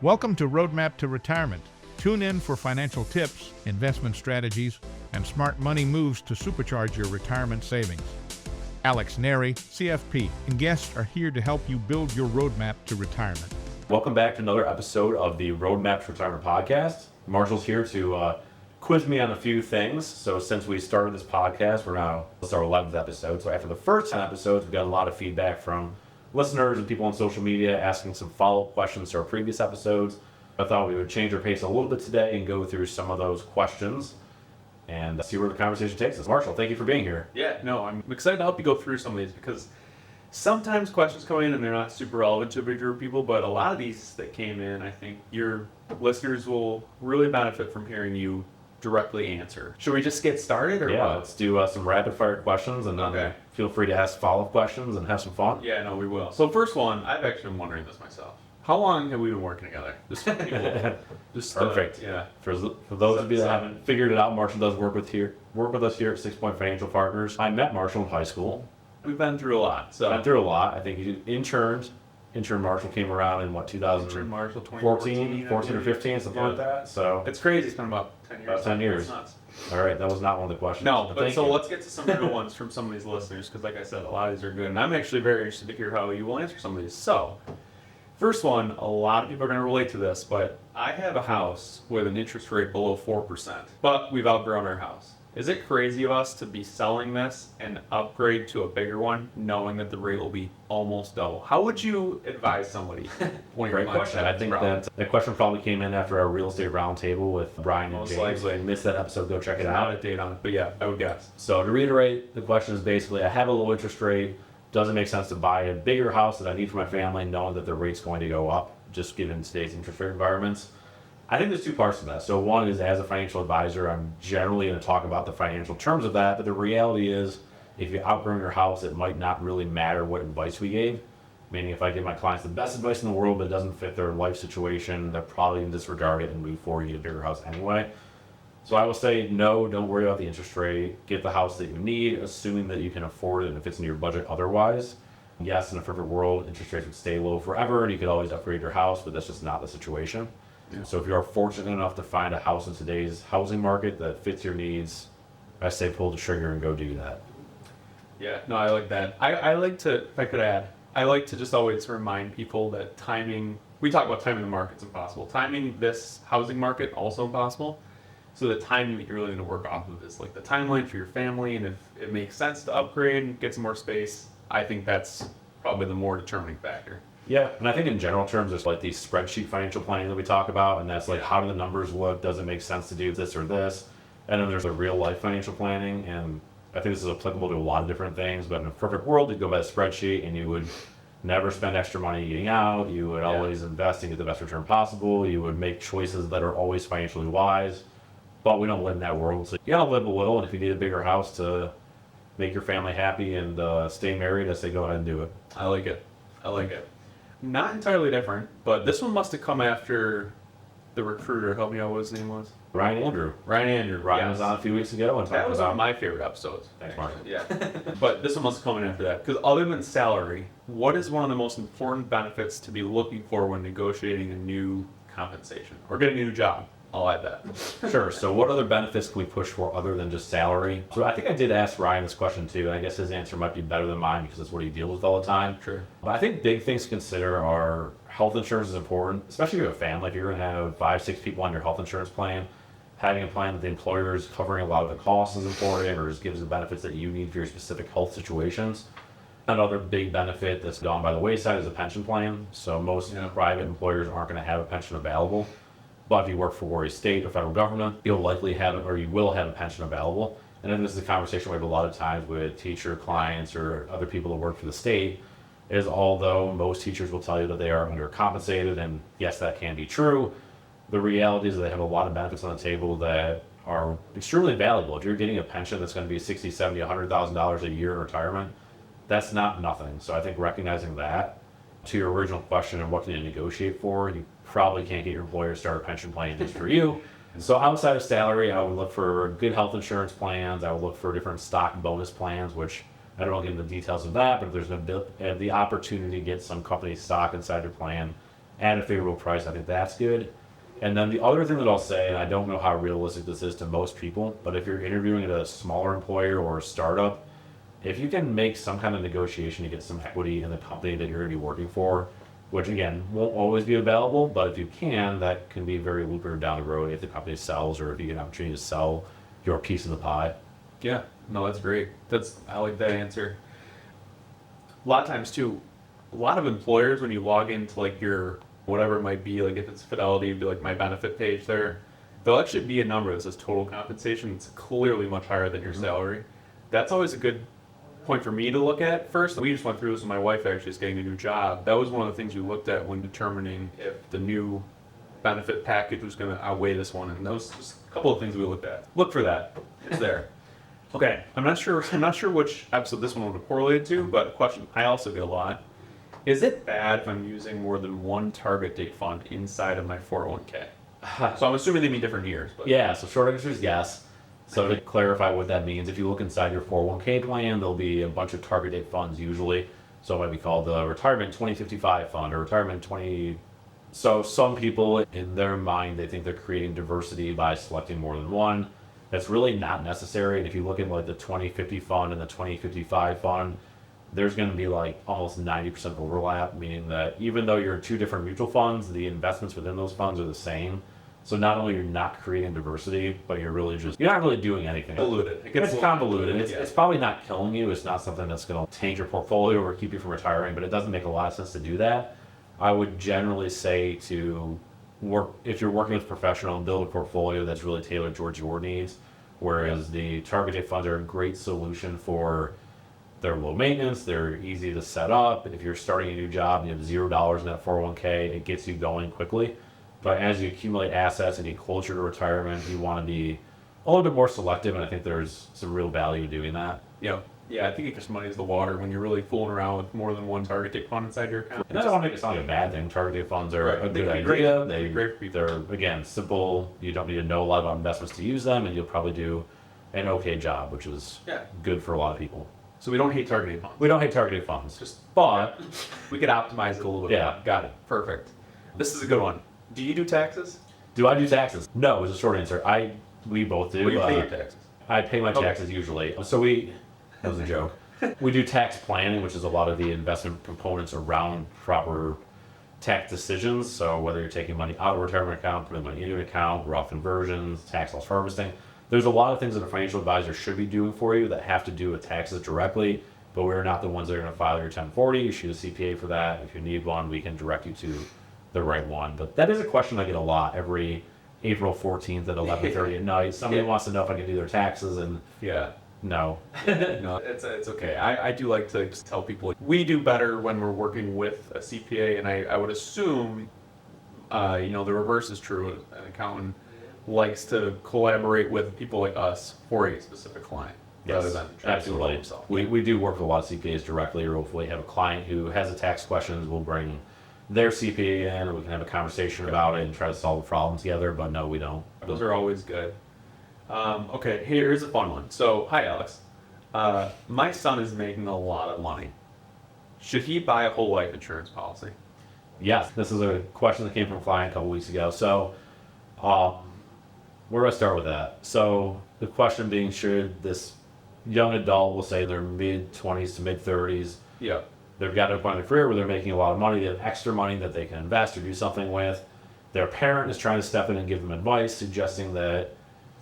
Welcome to Roadmap to Retirement. Tune in for financial tips, investment strategies, and smart money moves to supercharge your retirement savings. Alex Neri, CFP, and guests are here to help you build your roadmap to retirement. Welcome back to another episode of the Roadmap to Retirement podcast. Marshall's here to quiz me on a few things. So since we started this podcast, this is our 11th episode. So after the first 10 episodes, we got a lot of feedback from listeners and people on social media asking some follow-up questions to our previous episodes. I thought we would change our pace a little bit today and go through some of those questions and see where the conversation takes us. Marshall, thank you for being here. Yeah, no, I'm excited to help you go through some of these because sometimes questions come in and they're not super relevant to a big group of people, but a lot of these that came in, I think your listeners will really benefit from hearing you directly answer. Should we just get started or Yeah, what? let's do some rapid fire questions and then feel free to ask follow-up questions and have some fun. Yeah, no, we will. So first one, I've actually been wondering this myself. How long have we been working together? Just Perfect. Yeah. For those of you that haven't figured it out, Marshall does work with us here at 6 Point Financial Partners. I met Marshall in high school. We've been through a lot. So Been through a lot. I think he interned. Intern Marshall came around in Marshall 2014 or 15, something like that. So it's crazy. It's been about 10 years. About 10 years. It's nuts. All right, that was not one of the questions. No, but so you. let's get to some good ones from some of these listeners because, like I said, a lot of these are good, and I'm actually very interested to hear how you will answer some of these. So, first one, a lot of people are going to relate to this, but I have a house with an interest rate below 4%, but we've outgrown our house. Is it crazy of us to be selling this and upgrade to a bigger one, knowing that the rate will be almost double? How would you advise somebody? Great question. I think that question probably came in after our real estate roundtable with Brian and James. If you missed that episode, go check it out. Not a date on it, but yeah, I would guess. So to reiterate, the question is basically, I have a low interest rate. Does it make sense to buy a bigger house that I need for my family, knowing that the rate's going to go up, just given today's interest rate environments? I think there's two parts to that. So one is, as a financial advisor, I'm generally going to talk about the financial terms of that, but the reality is, if you outgrow your house, it might not really matter what advice we gave. Meaning, if I give my clients the best advice in the world, but it doesn't fit their life situation, they're probably going to disregard it and move forward and get a bigger house anyway. So I will say, no, don't worry about the interest rate. Get the house that you need, assuming that you can afford it and it fits into your budget otherwise. Yes, in a perfect world, interest rates would stay low forever and you could always upgrade your house, but that's just not the situation. Yeah. So if you are fortunate enough to find a house in today's housing market that fits your needs, I say pull the trigger and go do that. Yeah, no, I like that. I like to, if I could add, I like to just always remind people that timing, we talk about timing the market's impossible. Timing this housing market also impossible. So the timing that you really need to work off of is like the timeline for your family, and if it makes sense to upgrade and get some more space, I think that's probably the more determining factor. Yeah, and I think in general terms, there's like these spreadsheet financial planning that we talk about, and that's like, how do the numbers look? Does it make sense to do this or this? And then there's a real life financial planning, and I think this is applicable to a lot of different things, but in a perfect world, you'd go by a spreadsheet and you would never spend extra money eating out. You would always invest and get the best return possible. You would make choices that are always financially wise, but we don't live in that world. So you gotta live a little, and if you need a bigger house to make your family happy and stay married, I say go ahead and do it. I like it. Not entirely different, but this one must have come after the recruiter. Help me out, what his name was? Ryan Andrew. Ryan was on a few weeks ago and that was one of my favorite episodes. Thanks, Mark. Yeah. But this one must have come in after that. Because other than salary, what is one of the most important benefits to be looking for when negotiating a new compensation or getting a new job? I'll add that. Sure. So what other benefits can we push for other than just salary? So I think I did ask Ryan this question too, and I guess his answer might be better than mine because it's what he deals with all the time. Sure. But I think big things to consider are health insurance is important, especially if you have a family. If you're going to have 5-6 people on your health insurance plan, having a plan that the employer is covering a lot of the costs is important, or just gives the benefits that you need for your specific health situations. Another big benefit that's gone by the wayside is a pension plan. So most private employers aren't going to have a pension available. But if you work for a state or federal government, you'll likely have it, or you will have a pension available. And then this is a conversation we have a lot of times with teacher clients or other people that work for the state, is although most teachers will tell you that they are undercompensated, and yes, that can be true, the reality is that they have a lot of benefits on the table that are extremely valuable. If you're getting a pension that's going to be $60,000, $70,000, $100,000 a year in retirement, that's not nothing. So I think recognizing that, to your original question of what can you negotiate for, you probably can't get your employer to start a pension plan just for you. And so outside of salary, I would look for good health insurance plans. I would look for different stock bonus plans, which I don't get into the details of that, but if there's the opportunity to get some company stock inside your plan, at a favorable price. I think that's good. And then the other thing that I'll say, and I don't know how realistic this is to most people, but if you're interviewing at a smaller employer or a startup, if you can make some kind of negotiation to get some equity in the company that you're going to be working for, which again won't always be available, but if you can, that can be very lucrative down the road if the company sells or if you get an opportunity to sell your piece of the pie. Yeah, no, that's great. I like that answer. A lot of times too, a lot of employers, when you log into like your whatever it might be, like if it's Fidelity, it'd be like my benefit page there, there'll actually be a number that says total compensation. It's clearly much higher than your salary. That's always a good point for me to look at first. We just went through this with my wife actually is getting a new job. That was one of the things we looked at when determining if the new benefit package was going to outweigh this one. And that was just a couple of things we looked at. Look for that. It's there. Okay, I'm not sure which episode this one would correlate to, but a question I also get a lot. Is it bad if I'm using more than one target date fund inside of my 401k? So I'm assuming they mean different years. But. Yeah, so short answer is yes. So to clarify what that means, if you look inside your 401k plan, there'll be a bunch of target date funds usually. So it might be called the Retirement 2055 Fund or Retirement 20... So some people, in their mind, they think they're creating diversity by selecting more than one. That's really not necessary. And if you look at like the 2050 fund and the 2055 fund, there's going to be like almost 90% overlap, meaning that even though you're in two different mutual funds, the investments within those funds are the same. So not only you're not creating diversity, but you're not really doing anything. Convoluted. It's convoluted. It's probably not killing you. It's not something that's going to tank your portfolio or keep you from retiring, but it doesn't make a lot of sense to do that. I would generally say to work, if you're working with a professional, and build a portfolio that's really tailored towards your needs, whereas the target date funds are a great solution for they're low maintenance, they're easy to set up. If you're starting a new job and you have $0 in that 401k, it gets you going quickly. But as you accumulate assets and you get closer to retirement, you want to be a little bit more selective, and I think there's some real value doing that. Yeah, I think it just muddies the water when you're really fooling around with more than one target date fund inside your account. And I don't want to make it sound like a bad thing. Target date funds are a good idea. They're, again, simple. You don't need to know a lot about investments to use them, and you'll probably do an okay job, which is good for a lot of people. So we don't hate target date funds. We don't hate target date funds. But we could optimize it a little bit. Yeah, got it. Perfect. This is a good one. Do you do taxes? Do I do taxes? No, is a short answer. We both do. Well, you pay your taxes. I pay my taxes usually. So that was a joke. We do tax planning, which is a lot of the investment components around proper tax decisions. So whether you're taking money out of a retirement account, putting money into an account, rough conversions, tax loss harvesting. There's a lot of things that a financial advisor should be doing for you that have to do with taxes directly, but we're not the ones that are going to file your 1040. You should a CPA for that. If you need one, we can direct you to the right one. But that is a question I get a lot every April 14th at 11:30 at night. Somebody wants to know if I can do their taxes, and no. No, it's okay. I do like to just tell people we do better when we're working with a CPA, and I would assume, the reverse is true. An accountant likes to collaborate with people like us for a specific client. Yes, absolutely. We do work with a lot of CPAs directly, or if we have a client who has a tax questions, we'll bring their CPA in, or we can have a conversation about it and try to solve the problem together, but no, we don't. Those are always good. Okay, here's a fun one. So, hi Alex. My son is making a lot of money. Should he buy a whole life insurance policy? Yes, this is a question that came from a client a couple weeks ago. So, where do I start with that? So, the question being, should this young adult, we'll say they're mid-20s to mid-30s, they've got to a point in their career where they're making a lot of money, they have extra money that they can invest or do something with. Their parent is trying to step in and give them advice, suggesting that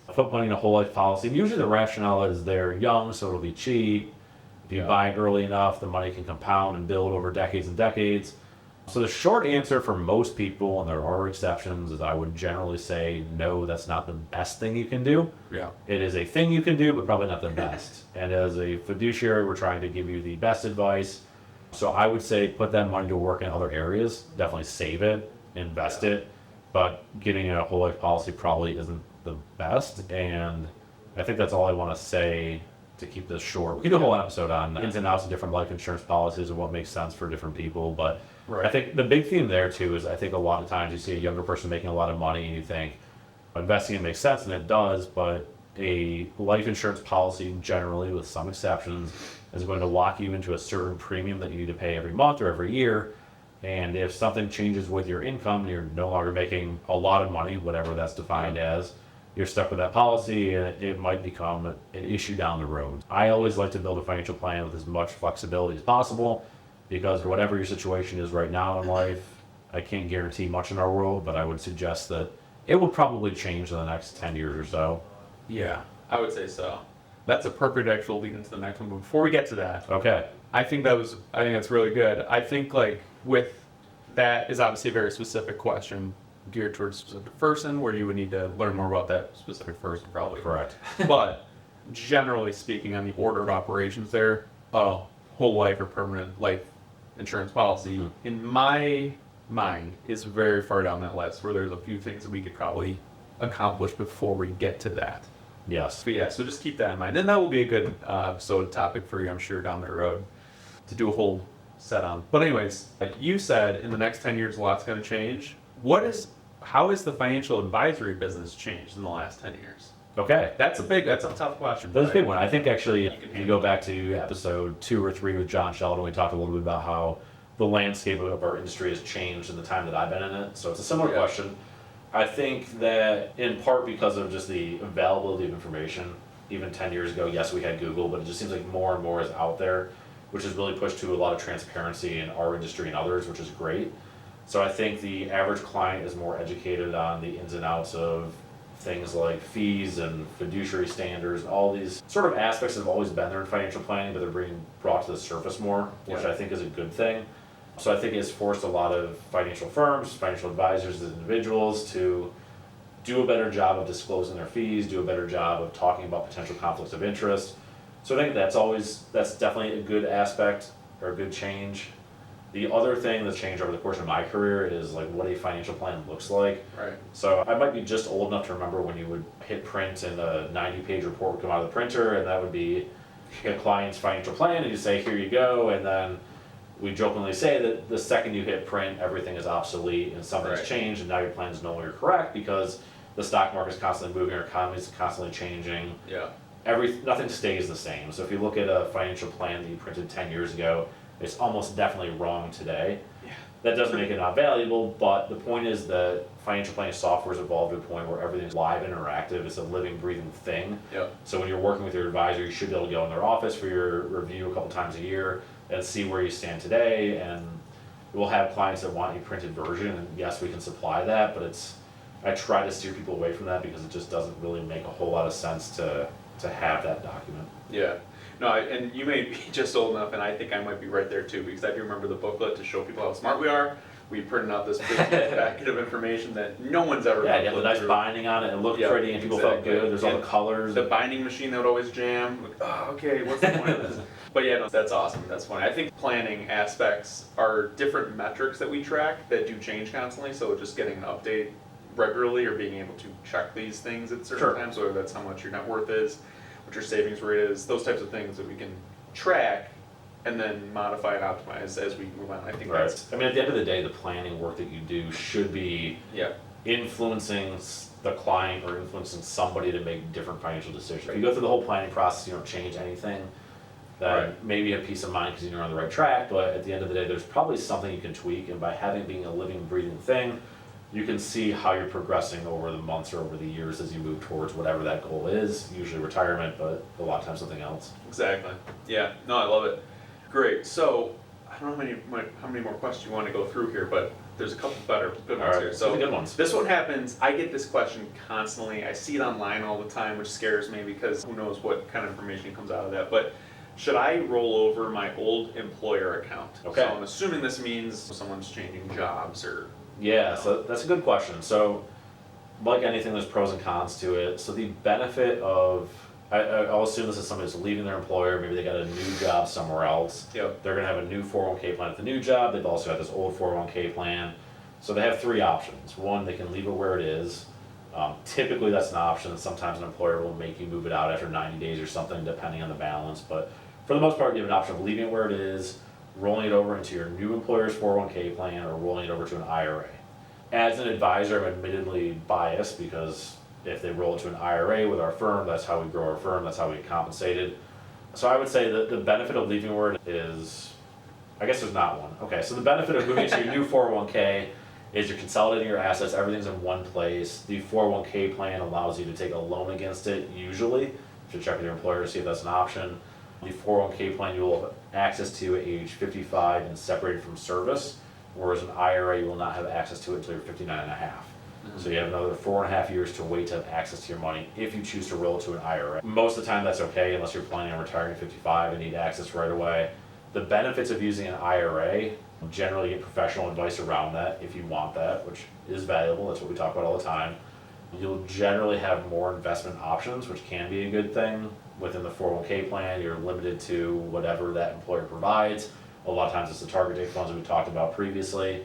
put money in a whole life policy. Usually the rationale is they're young, so it'll be cheap. If you buy it early enough, the money can compound and build over decades and decades. So the short answer for most people, and there are exceptions, is I would generally say no, that's not the best thing you can do. It is a thing you can do, but probably not the best. And as a fiduciary, we're trying to give you the best advice. So I would say put that money to work in other areas. Definitely save it, invest it, but getting a whole life policy probably isn't the best. And I think that's all I want to say to keep this short. We can do a whole episode on ins and outs of different life insurance policies and what makes sense for different people. But I think the big theme there too is I think a lot of times you see a younger person making a lot of money and you think investing in makes sense, and it does, but a life insurance policy generally, with some exceptions, is going to lock you into a certain premium that you need to pay every month or every year. And if something changes with your income, you're no longer making a lot of money, whatever that's defined as, you're stuck with that policy and it might become an issue down the road. I always like to build a financial plan with as much flexibility as possible because whatever your situation is right now in life, I can't guarantee much in our world, but I would suggest that it will probably change in the next 10 years or so. Yeah, I would say so. That's a perfect actual lead into the next one. But before we get to that, Okay. I think that's really good. I think like with that is obviously a very specific question geared towards a specific person where you would need to learn more about that specific person probably. Correct. But generally speaking on the order of operations there, whole life or permanent life insurance policy in my mind is very far down that list where there's a few things that we could probably accomplish before we get to that. Yes. But yeah, so just keep that in mind. And that will be a good episode topic for you, I'm sure, down the road to do a whole set on. But anyways, like you said, in the next 10 years, a lot's going to change. How has the financial advisory business changed in the last 10 years? Okay. That's a tough question. That's a big one. I think actually, if you go back to episode 2 or 3 with John Sheldon, we talked a little bit about how the landscape of our industry has changed in the time that I've been in it. So it's a similar question. I think that in part because of just the availability of information, even 10 years ago, yes, we had Google, but it just seems like more and more is out there, which has really pushed to a lot of transparency in our industry and others, which is great. So I think the average client is more educated on the ins and outs of things like fees and fiduciary standards, all these sort of aspects that have always been there in financial planning, but they're being brought to the surface more, which I think is a good thing. So I think it's forced a lot of financial firms, financial advisors as individuals to do a better job of disclosing their fees, do a better job of talking about potential conflicts of interest. So I think that's definitely a good aspect or a good change. The other thing that's changed over the course of my career is like what a financial plan looks like. Right. So I might be just old enough to remember when you would hit print and a 90-page report would come out of the printer and that would be a client's financial plan and you say, here you go, and then we jokingly say that the second you hit print, everything is obsolete and something's changed and now your plan is no longer correct because the stock market is constantly moving, our economy is constantly changing. Yeah. Nothing stays the same. So if you look at a financial plan that you printed 10 years ago, it's almost definitely wrong today. Yeah. That doesn't make it not valuable, but the point is that financial planning software has evolved to a point where everything's live and interactive. It's a living, breathing thing. Yep. So when you're working with your advisor, you should be able to go in their office for your review a couple times a year and see where you stand today. And we'll have clients that want a printed version, and yes, we can supply that, but I try to steer people away from that because it just doesn't really make a whole lot of sense to have that document. Yeah. No, and you may be just old enough, and I think I might be right there too, because I do remember the booklet to show people how smart we are. We printed out this big packet of information that no one's ever. Yeah, you have the nice binding on it, and it looked pretty, and people felt good. There's all the colors. The binding machine that would always jam. Like, oh, okay, what's the point of this? But yeah, no, that's awesome. That's funny. I think planning aspects are different metrics that we track that do change constantly. So just getting an update regularly or being able to check these things at certain times, whether that's how much your net worth is, what your savings rate is, those types of things that we can track and then modify and optimize as we move on. I think that's. I mean, at the end of the day, the planning work that you do should be influencing the client or influencing somebody to make different financial decisions. If you go through the whole planning process, you don't change anything. That maybe you have peace of mind because you're on the right track, but at the end of the day, there's probably something you can tweak, and by having being a living, breathing thing, you can see how you're progressing over the months or over the years as you move towards whatever that goal is, usually retirement, but a lot of times something else. Exactly. Yeah, no, I love it. Great. So, I don't know how many more questions you want to go through here, but there's a couple good ones here. So, good ones. This one happens, I get this question constantly. I see it online all the time, which scares me because who knows what kind of information comes out of that. But should I roll over my old employer account? Okay. So I'm assuming this means someone's changing jobs or. Yeah, so that's a good question. So, like anything, there's pros and cons to it. So the benefit of, I'll assume this is somebody who's leaving their employer, maybe they got a new job somewhere else. Yep. They're gonna have a new 401k plan at the new job, they've also got this old 401k plan. So they have three options. One, they can leave it where it is. Typically that's an option. Sometimes an employer will make you move it out after 90 days or something, depending on the balance. But for the most part, you have an option of leaving it where it is, rolling it over into your new employer's 401k plan, or rolling it over to an IRA. As an advisor, I'm admittedly biased because if they roll it to an IRA with our firm, that's how we grow our firm, that's how we get compensated. So I would say that the benefit of leaving where it is I guess there's not one. Okay, so the benefit of moving to your new 401k is you're consolidating your assets, everything's in one place. The 401k plan allows you to take a loan against it usually. You should check with your employer to see if that's an option. The 401k plan you will have access to at age 55 and separated from service, whereas an IRA you will not have access to it until you're 59 and a half. So you have another 4.5 years to wait to have access to your money if you choose to roll it to an IRA. Most of the time that's okay unless you're planning on retiring at 55 and need access right away. The benefits of using an IRA, generally get professional advice around that if you want that, which is valuable, that's what we talk about all the time. You'll generally have more investment options, which can be a good thing. Within the 401k plan, you're limited to whatever that employer provides. A lot of times it's the target date funds that we talked about previously.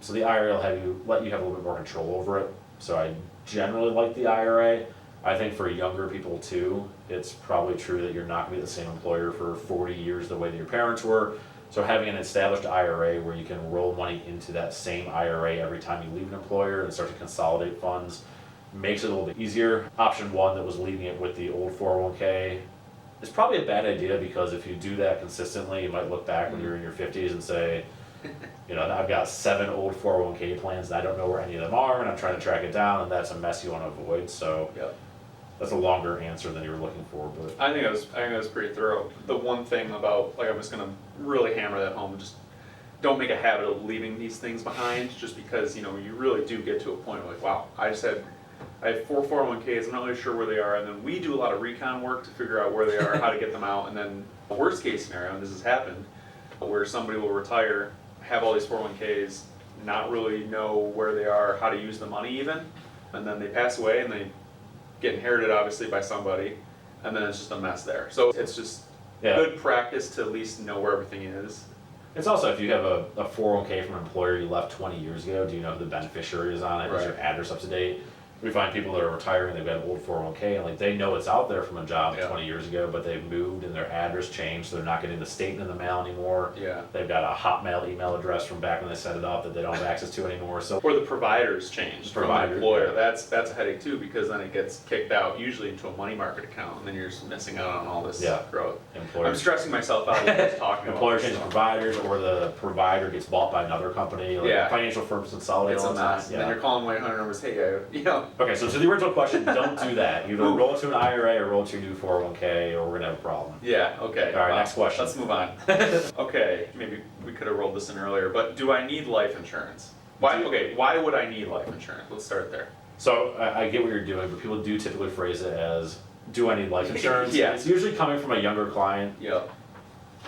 So the IRA will let you have a little bit more control over it. So I generally like the IRA. I think for younger people too, it's probably true that you're not gonna be the same employer for 40 years the way that your parents were. So having an established IRA where you can roll money into that same IRA every time you leave an employer and start to consolidate funds makes it a little bit easier. Option one that was leaving it with the old 401k is probably a bad idea, because if you do that consistently, you might look back when you're in your 50s and say, you know, I've got 7 old 401k plans and I don't know where any of them are and I'm trying to track it down, and that's a mess you want to avoid. So Yep. that's a longer answer than you were looking for, but I think it was pretty thorough. The one thing about, like, I'm just gonna really hammer that home, just don't make a habit of leaving these things behind, just because, you know, you really do get to a point where, like, wow, I have 4 401ks, I'm not really sure where they are, and then we do a lot of recon work to figure out where they are, how to get them out, and then the worst case scenario, and this has happened, where somebody will retire, have all these 401ks, not really know where they are, how to use the money even, and then they pass away and they get inherited obviously by somebody, and then it's just a mess there. So it's just good practice to at least know where everything is. it's also, if you have a 401k from an employer you left 20 years ago, do you know who the beneficiary is on it? Is your address up to date? We find people that are retiring, they've got an old 401k, and like they know it's out there from a job 20 years ago, but they've moved and their address changed, so they're not getting the statement in the mail anymore. Yeah. They've got a Hotmail email address from back when they set it up that they don't have access to anymore. So Or the providers changed from the Provider, employer. yeah. That's a headache too, because then it gets kicked out, usually into a money market account, and then you're just missing out on all this growth. I'm employer stressing myself out just talking about employer this changes stuff. providers, or the provider gets bought by another company. Like financial firms consolidate It's all a the time. mess. And then you're calling 1-800 numbers, hey, you know. Okay, so to the original question, don't do that. Either roll it to an IRA or roll it to your new 401k, or we're gonna have a problem. Yeah, okay. All right, next question. Let's move on. Okay, maybe we could have rolled this in earlier, but do I need life insurance? Why would I need life insurance? Let's start there. So I get what you're doing, but people do typically phrase it as, do I need life insurance? Yeah. It's usually coming from a younger client. Yep.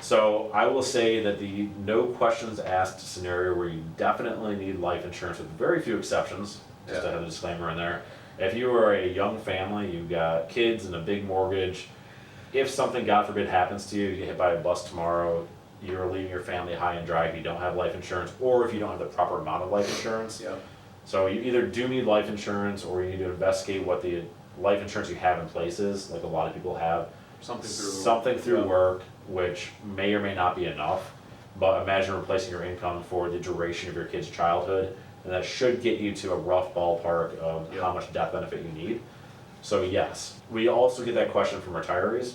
So I will say that the no questions asked scenario where you definitely need life insurance, with very few exceptions, just to have a disclaimer in there. If you are a young family, you've got kids and a big mortgage, if something, God forbid, happens to you, you get hit by a bus tomorrow, you're leaving your family high and dry if you don't have life insurance, or if you don't have the proper amount of life insurance. Yep. So you either do need life insurance, or you need to investigate what the life insurance you have in place is, like a lot of people have. Something through work, which may or may not be enough, but imagine replacing your income for the duration of your kid's childhood, and that should get you to a rough ballpark of how much death benefit you need. So yes, we also get that question from retirees,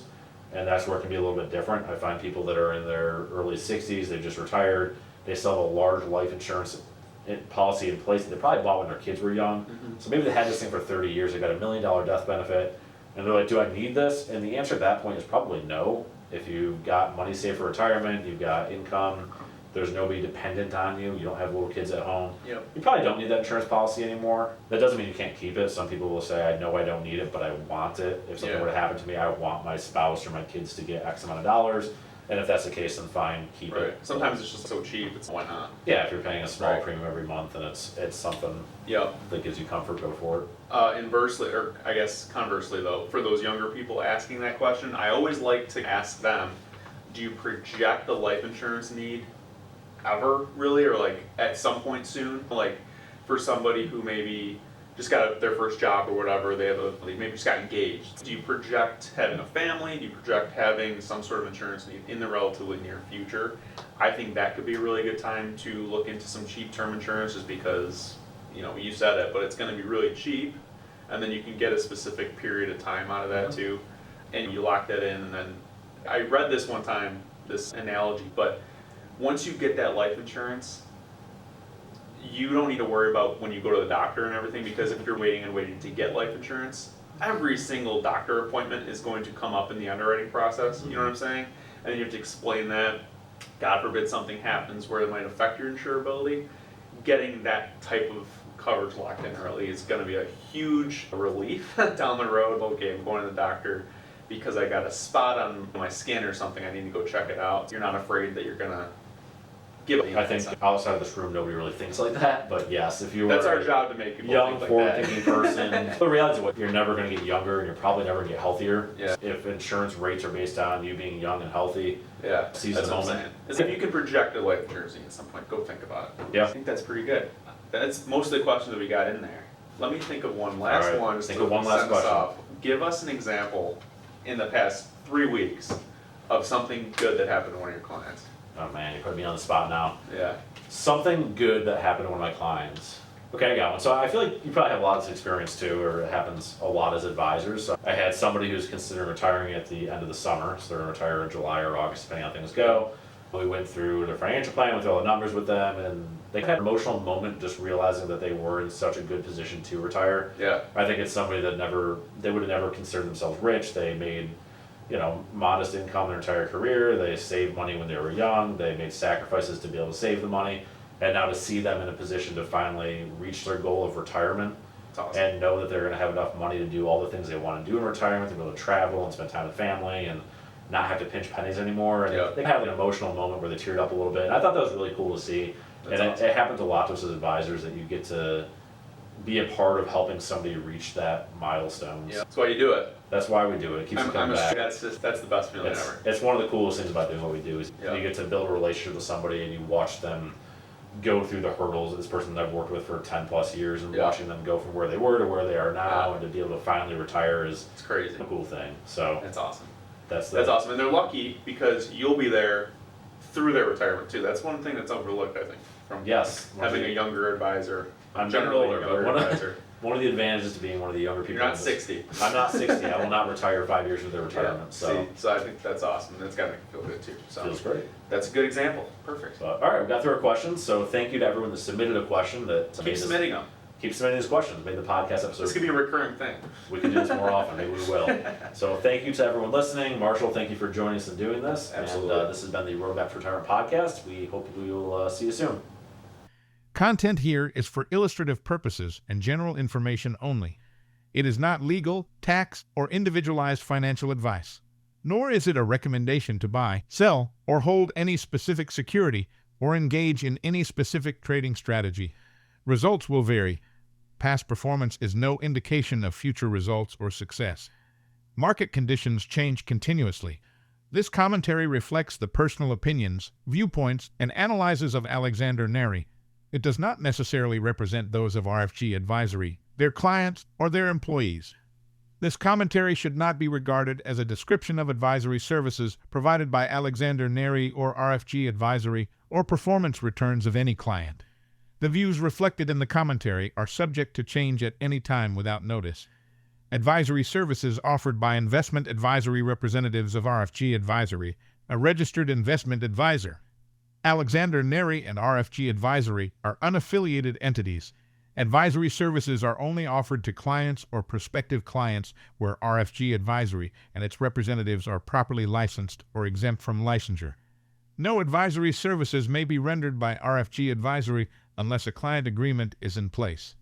and that's where it can be a little bit different. I find people that are in their early 60s, they've just retired, they still have a large life insurance policy in place that they probably bought when their kids were young. So maybe they had this thing for 30 years, they got $1 million death benefit, and they're like, do I need this? And the answer at that point is probably no. If you've got money saved for retirement, you've got income, there's nobody dependent on you, you don't have little kids at home, you probably don't need that insurance policy anymore. That doesn't mean you can't keep it. Some people will say, I know I don't need it, but I want it. If something were to happen to me, I want my spouse or my kids to get X amount of dollars. And if that's the case, then fine, keep it. Sometimes it's just so cheap, it's why not? Yeah, if you're paying a small premium every month and it's something that gives you comfort, go for it. Inversely, or I guess conversely though, for those younger people asking that question, I always like to ask them, do you project the life insurance need ever, really, or like at some point soon? Like for somebody who maybe just got their first job or whatever, they maybe just got engaged. Do you project having a family? Do you project having some sort of insurance need in the relatively near future? I think that could be a really good time to look into some cheap term insurance, just because, you know, you said it, but it's going to be really cheap, and then you can get a specific period of time out of that too, and you lock that in. And then I read this one time, this analogy, but once you get that life insurance, you don't need to worry about when you go to the doctor and everything, because if you're waiting and waiting to get life insurance, every single doctor appointment is going to come up in the underwriting process. You know what I'm saying? And then you have to explain that. God forbid something happens where it might affect your insurability. Getting that type of coverage locked in early is going to be a huge relief down the road. Okay, I'm going to the doctor because I got a spot on my skin or something. I need to go check it out. You're not afraid that you're going to give it. I think outside of this room, nobody really thinks like that. But yes, if you were that's our job, to make people young, think like forward-thinking person, the reality is what you're never going to get younger, and you're probably never going to get healthier. Yeah. If insurance rates are based on you being young and healthy, Yeah, seize that's the what I'm moment. saying. Is if you can project a life insurance at some point, go think about it. Yeah. I think that's pretty good. That's most of the questions that we got in there. Let me think of one last All right, one. Just think to of one last send us question. off. Give us an example in the past 3 weeks of something good that happened to one of your clients. Oh man, you put me on the spot now. Yeah. Something good that happened to one of my clients. Okay, I got one. So I feel like you probably have a lot of this experience too, or it happens a lot as advisors. So I had somebody who's considering retiring at the end of the summer, so they're going to retire in July or August, depending on how things go. We went through their financial plan, went through all the numbers with them, and they had an emotional moment just realizing that they were in such a good position to retire. Yeah. I think it's somebody that they would have never considered themselves rich. They made, modest income their entire career. They saved money when they were young. They made sacrifices to be able to save the money. And now to see them in a position to finally reach their goal of retirement, It's awesome. and know that they're going to have enough money to do all the things they want to do in retirement, to be able to travel and spend time with family and not have to pinch pennies anymore. And Yeah. they had an emotional moment where they teared up a little bit. And I thought that was really cool to see. That's and awesome. it happens a lot to us as advisors that you get to be a part of helping somebody reach that milestone. Yeah. That's why you do it. That's why we do it. It keeps you coming back. That's the best feeling ever. It's one of the coolest things about doing what we do is Yeah. you get to build a relationship with somebody and you watch them go through the hurdles of this person that I've worked with for 10 plus years, and Yeah. watching them go from where they were to where they are now, Yeah. and to be able to finally retire is It's crazy. a cool thing. So That's awesome. that's That's awesome. And they're lucky because you'll be there through their retirement too. That's one thing that's overlooked, I think, from Yes. having a younger advisor. I'm generally older, a but younger one of, advisor. one of the advantages to being one of the younger people. You're not in this- 60. I'm not 60. I will not retire 5 years into retirement. So See, so I think that's awesome. That's got to make you feel good too. So feels great. that's a good example. Perfect. But, all right, we got through our questions. So thank you to everyone that submitted a question. Keep submitting them. Keep submitting these questions. Made the podcast episode. This could be a recurring thing. We can do this more often. Maybe we will. So thank you to everyone listening. Marshall, thank you for joining us and doing this. Absolutely. And this has been the Roadmap to Retirement podcast. We hope we will see you soon. Content here is for illustrative purposes and general information only. It is not legal, tax, or individualized financial advice. Nor is it a recommendation to buy, sell, or hold any specific security or engage in any specific trading strategy. Results will vary. Past performance is no indication of future results or success. Market conditions change continuously. This commentary reflects the personal opinions, viewpoints, and analyses of Alexander Neri. It does not necessarily represent those of RFG Advisory, their clients, or their employees. This commentary should not be regarded as a description of advisory services provided by Alexander Neri or RFG Advisory or performance returns of any client. The views reflected in the commentary are subject to change at any time without notice. Advisory services offered by investment advisory representatives of RFG Advisory, a registered investment advisor. Alexander Neri and RFG Advisory are unaffiliated entities. Advisory services are only offered to clients or prospective clients where RFG Advisory and its representatives are properly licensed or exempt from licensure. No advisory services may be rendered by RFG Advisory unless a client agreement is in place.